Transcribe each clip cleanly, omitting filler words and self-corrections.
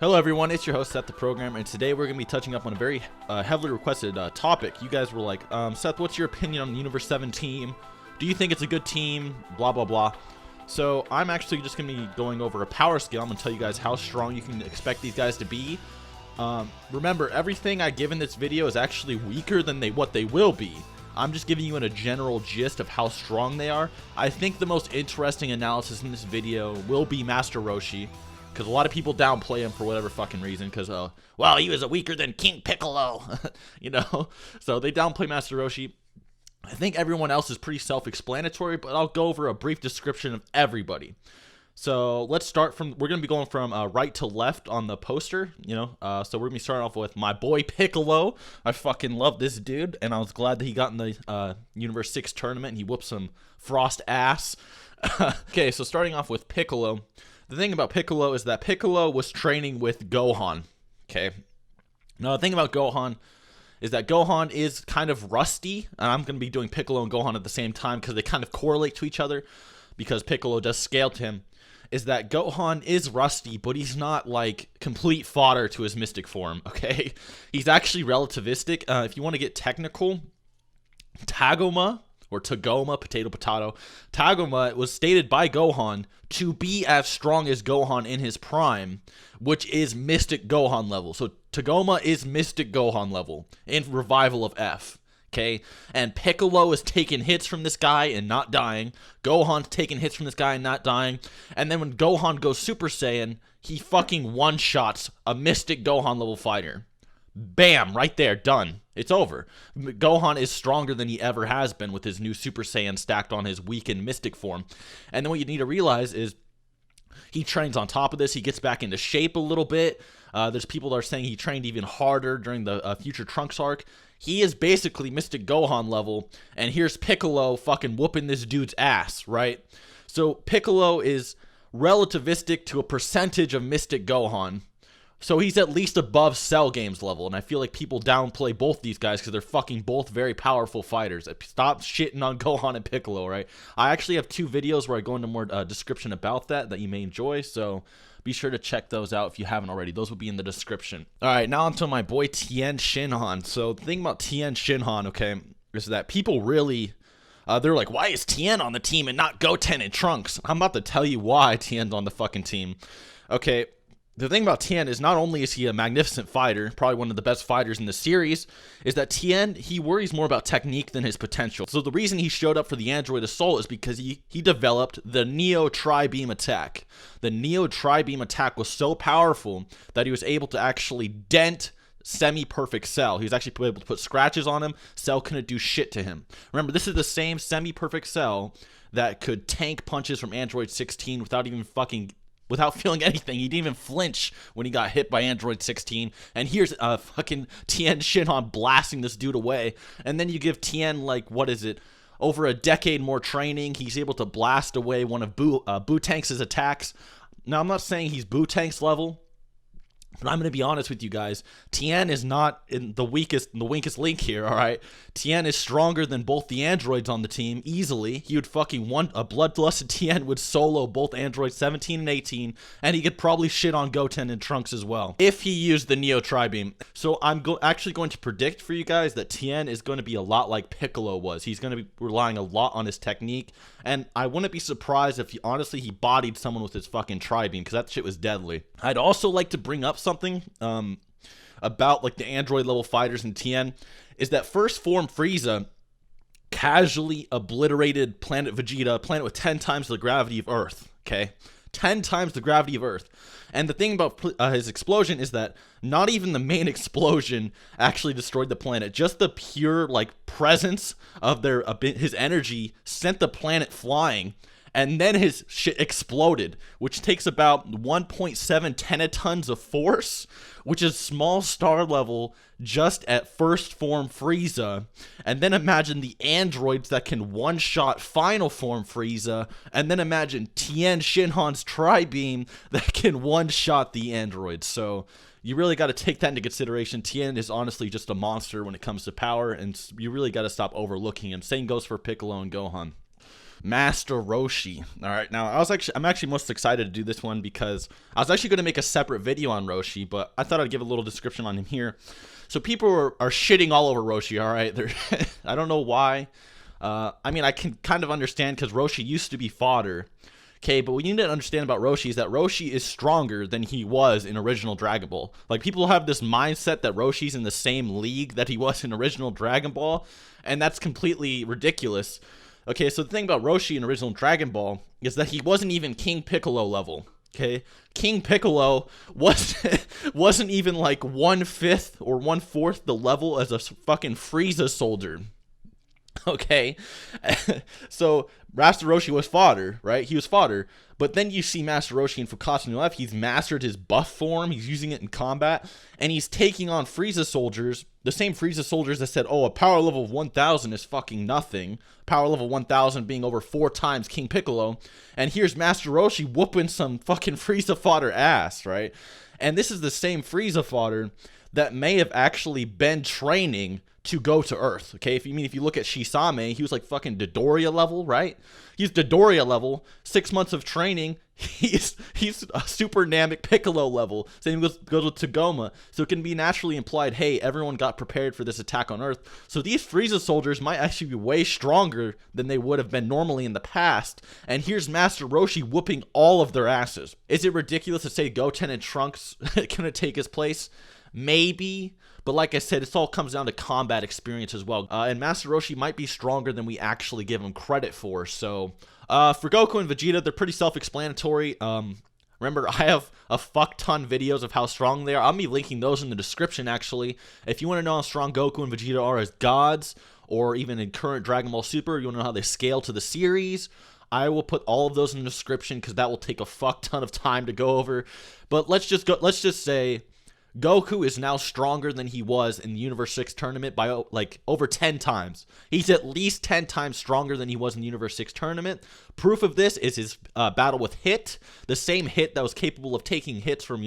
Hello everyone, it's your host SethTheProgrammer, and today we're going to be touching up on a very heavily requested topic. You guys were like, Seth, what's your opinion on the Universe 7 team? Do you think it's a good team? Blah, blah, blah. So I'm actually just going to be going over a power scale. I'm going to tell you guys how strong you can expect these guys to be. Remember, everything I give in this video is actually weaker than what they will be. I'm just giving you a general gist of how strong they are. I think the most interesting analysis in this video will be Master Roshi, because a lot of people downplay him for whatever fucking reason, because, well, he was weaker than King Piccolo, you know? So they downplay Master Roshi. I think everyone else is pretty self-explanatory, but I'll go over a brief description of everybody. So let's start from, we're going to be going from right to left on the poster, you know? So we're going to be starting off with my boy Piccolo. I fucking love this dude, and I was glad that he got in the Universe 6 tournament, and he whooped some Frost ass. Okay, so starting off with Piccolo. The thing about Piccolo is that Piccolo was training with Gohan, okay? Now, the thing about Gohan is that Gohan is kind of rusty, and I'm going to be doing Piccolo and Gohan at the same time because they kind of correlate to each other because Piccolo does scale to him, is that Gohan is rusty, but he's not, like, complete fodder to his mystic form, okay? He's actually relativistic. If you want to get technical, Tagoma, or Tagoma, potato, Tagoma was stated by Gohan to be as strong as Gohan in his prime, which is Mystic Gohan level. So Tagoma is Mystic Gohan level in Revival of F, okay? And Piccolo is taking hits from this guy and not dying. Gohan's taking hits from this guy and not dying. And then when Gohan goes Super Saiyan, he fucking one-shots a Mystic Gohan level fighter. Bam, right there, done. It's over. Gohan is stronger than he ever has been with his new Super Saiyan stacked on his weakened Mystic form. And then what you need to realize is he trains on top of this. He gets back into shape a little bit. There's people that are saying he trained even harder during the Future Trunks arc. He is basically Mystic Gohan level, and here's Piccolo fucking whooping this dude's ass, right? So Piccolo is relativistic to a percentage of Mystic Gohan. So he's at least above Cell Games level, and I feel like people downplay both these guys because they're fucking both very powerful fighters. Stop shitting on Gohan and Piccolo, right? I actually have 2 videos where I go into more description about that you may enjoy, so be sure to check those out if you haven't already. Those will be in the description. All right, now onto my boy Tien Shinhan. So the thing about Tien Shinhan, okay, is that people really... they're like, why is Tien on the team and not Goten and Trunks? I'm about to tell you why Tien's on the fucking team. Okay, the thing about Tien is not only is he a magnificent fighter, probably one of the best fighters in the series, is that Tien, he worries more about technique than his potential. So the reason he showed up for the Android Assault is because he developed the Neo Tri-Beam attack. The Neo Tri-Beam attack was so powerful that he was able to actually dent semi-perfect Cell. He was actually able to put scratches on him. Cell couldn't do shit to him. Remember, this is the same semi-perfect Cell that could tank punches from Android 16 without feeling anything. He didn't even flinch when he got hit by Android 16. And here's fucking Tien Shinhan blasting this dude away. And then you give Tien, like, what is it? Over a decade more training, he's able to blast away one of Buu-Tanks' attacks. Now, I'm not saying he's Buu-Tanks level, but I'm going to be honest with you guys. Tien is not in the weakest link here, all right? Tien is stronger than both the androids on the team, easily. He would fucking a bloodlusted Tien would solo both androids 17 and 18, and he could probably shit on Goten and Trunks as well, if he used the Neo Tri-Beam. So I'm actually going to predict for you guys that Tien is going to be a lot like Piccolo was. He's going to be relying a lot on his technique, and I wouldn't be surprised if he bodied someone with his fucking Tri-Beam, because that shit was deadly. I'd also like to bring up something about like the android level fighters in Tien, is that first form Frieza casually obliterated planet Vegeta, a planet with 10 times the gravity of Earth, okay? 10 times the gravity of Earth. And the thing about his explosion is that not even the main explosion actually destroyed the planet. Just the pure, like, presence of his energy sent the planet flying. And then his shit exploded, which takes about 1.7 tenatons of force, which is small star level just at first form Frieza. And then imagine the androids that can one-shot final form Frieza. And then imagine Tien Shinhan's Tri-Beam that can one-shot the androids. So you really got to take that into consideration. Tien is honestly just a monster when it comes to power, and you really got to stop overlooking him. Same goes for Piccolo and Gohan. Master Roshi. All right, now I'm actually most excited to do this one because I was actually going to make a separate video on Roshi, but I thought I'd give a little description on him here. So people are shitting all over Roshi. All right, I don't know why. I mean, I can kind of understand because Roshi used to be fodder. Okay, but what you need to understand about Roshi is that Roshi is stronger than he was in original Dragon Ball. Like, people have this mindset that Roshi's in the same league that he was in original Dragon Ball, and that's completely ridiculous. Okay, so the thing about Roshi in original Dragon Ball is that he wasn't even King Piccolo level. Okay, King Piccolo wasn't even like 1/5 or 1/4 the level as a fucking Frieza soldier. Okay, so Master Roshi was fodder, right? He was fodder, but then you see Master Roshi in Fukasu no F. He's mastered his buff form, he's using it in combat, and he's taking on Frieza soldiers, the same Frieza soldiers that said, oh, a power level of 1000 is fucking nothing, power level 1000 being over 4 times King Piccolo, and here's Master Roshi whooping some fucking Frieza fodder ass, right? And this is the same Frieza fodder that may have actually been training to go to Earth, okay? If you look at Shisame, he was like fucking Dodoria level, right? He's Dodoria level, 6 months of training, he's a Super Namek Piccolo level. Same goes with Tagoma. So it can be naturally implied, hey, everyone got prepared for this attack on Earth. So these Frieza soldiers might actually be way stronger than they would have been normally in the past. And here's Master Roshi whooping all of their asses. Is it ridiculous to say Goten and Trunks gonna take his place? Maybe, but like I said, it all comes down to combat experience as well. And Master Roshi might be stronger than we actually give him credit for. So, for Goku and Vegeta, they're pretty self-explanatory. Remember, I have a fuck ton videos of how strong they are. I'll be linking those in the description, actually. If you want to know how strong Goku and Vegeta are as gods, or even in current Dragon Ball Super, you want to know how they scale to the series, I will put all of those in the description because that will take a fuck ton of time to go over. But let's just say Goku is now stronger than he was in the Universe 6 tournament by like over 10 times. He's at least 10 times stronger than he was in the Universe 6 tournament. Proof of this is his battle with Hit, the same Hit that was capable of taking hits from,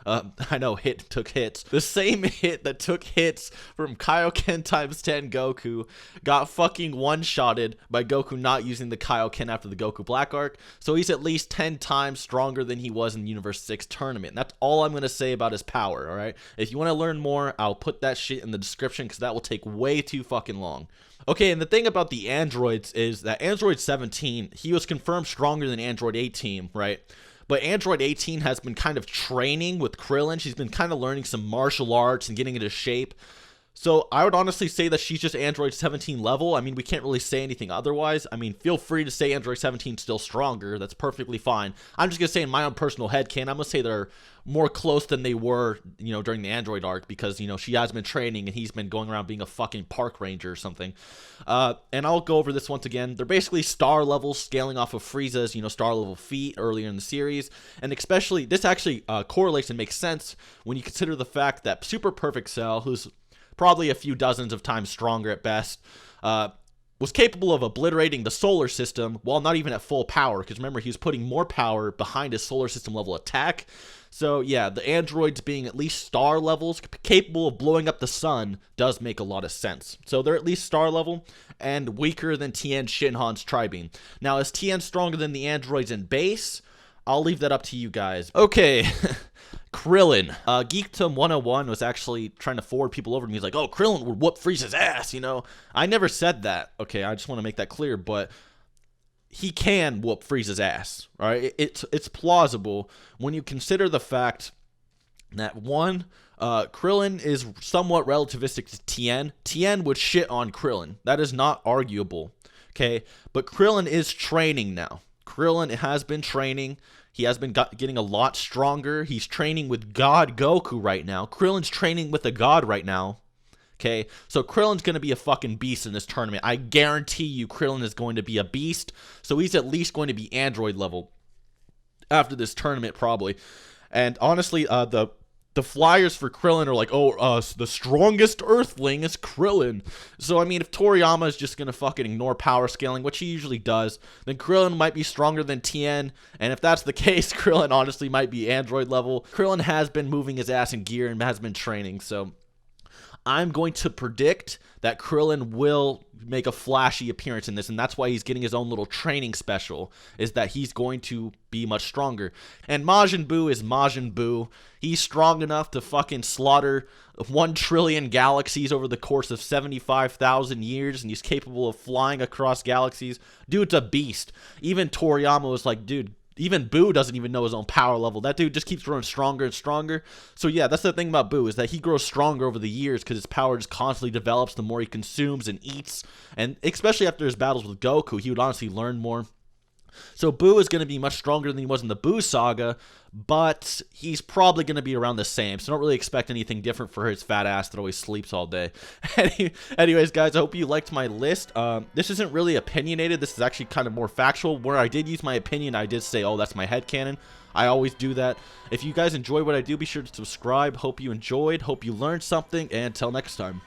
I know Hit took hits. The same Hit that took hits from Kaioken times 10 Goku got fucking one-shotted by Goku not using the Kaioken after the Goku Black Arc. So he's at least 10 times stronger than he was in the Universe 6 tournament. That's all I'm going to say about his power, alright? If you want to learn more, I'll put that shit in the description because that will take way too fucking long. Okay, and the thing about the androids is that Android 17, he was confirmed stronger than Android 18, right? But Android 18 has been kind of training with Krillin. She's been kind of learning some martial arts and getting into shape. So I would honestly say that she's just Android 17 level. I mean, we can't really say anything otherwise. I mean, feel free to say Android 17 is still stronger. That's perfectly fine. I'm just going to say in my own personal headcanon, I'm going to say they're more close than they were, during the Android arc because, she has been training and he's been going around being a fucking park ranger or something. And I'll go over this once again. They're basically star levels scaling off of Frieza's, star level feat earlier in the series. And especially, this actually correlates and makes sense when you consider the fact that Super Perfect Cell, who's probably a few dozens of times stronger at best, was capable of obliterating the solar system while not even at full power, because remember, he was putting more power behind his solar system level attack. So yeah, the androids being at least star levels, capable of blowing up the sun, does make a lot of sense. So they're at least star level, and weaker than Tien Shinhan's Tri-Beam. Now, is Tien stronger than the androids in base? I'll leave that up to you guys. Okay, Krillin. Geekdom 101 was actually trying to forward people over to me. He's like, oh, Krillin would whoop Frieza's ass, I never said that. Okay, I just want to make that clear, but he can whoop Frieza's ass, all right? It's plausible when you consider the fact that, one, Krillin is somewhat relativistic to Tien. Tien would shit on Krillin. That is not arguable, okay? But Krillin is training now. Krillin has been training. He has been getting a lot stronger. He's training with God Goku right now. Krillin's training with a god right now. Okay, so Krillin's going to be a fucking beast in this tournament. I guarantee you Krillin is going to be a beast. So he's at least going to be android level after this tournament probably. And honestly, the flyers for Krillin are like, the strongest Earthling is Krillin. So, I mean, if Toriyama is just going to fucking ignore power scaling, which he usually does, then Krillin might be stronger than Tien. And if that's the case, Krillin honestly might be android level. Krillin has been moving his ass in gear and has been training, so I'm going to predict that Krillin will make a flashy appearance in this, and that's why he's getting his own little training special, is that he's going to be much stronger. And Majin Buu is Majin Buu. He's strong enough to fucking slaughter 1 trillion galaxies over the course of 75,000 years, and he's capable of flying across galaxies. Dude's a beast. Even Toriyama was like, dude, even Buu doesn't even know his own power level. That dude just keeps growing stronger and stronger. So yeah, that's the thing about Buu, is that he grows stronger over the years because his power just constantly develops the more he consumes and eats. And especially after his battles with Goku, he would honestly learn more. So Buu is going to be much stronger than he was in the Buu saga, but he's probably going to be around the same. So don't really expect anything different for his fat ass that always sleeps all day. Anyways, guys, I hope you liked my list. This isn't really opinionated. This is actually kind of more factual. Where I did use my opinion, I did say, oh, that's my headcanon. I always do that. If you guys enjoy what I do, be sure to subscribe. Hope you enjoyed. Hope you learned something. And until next time.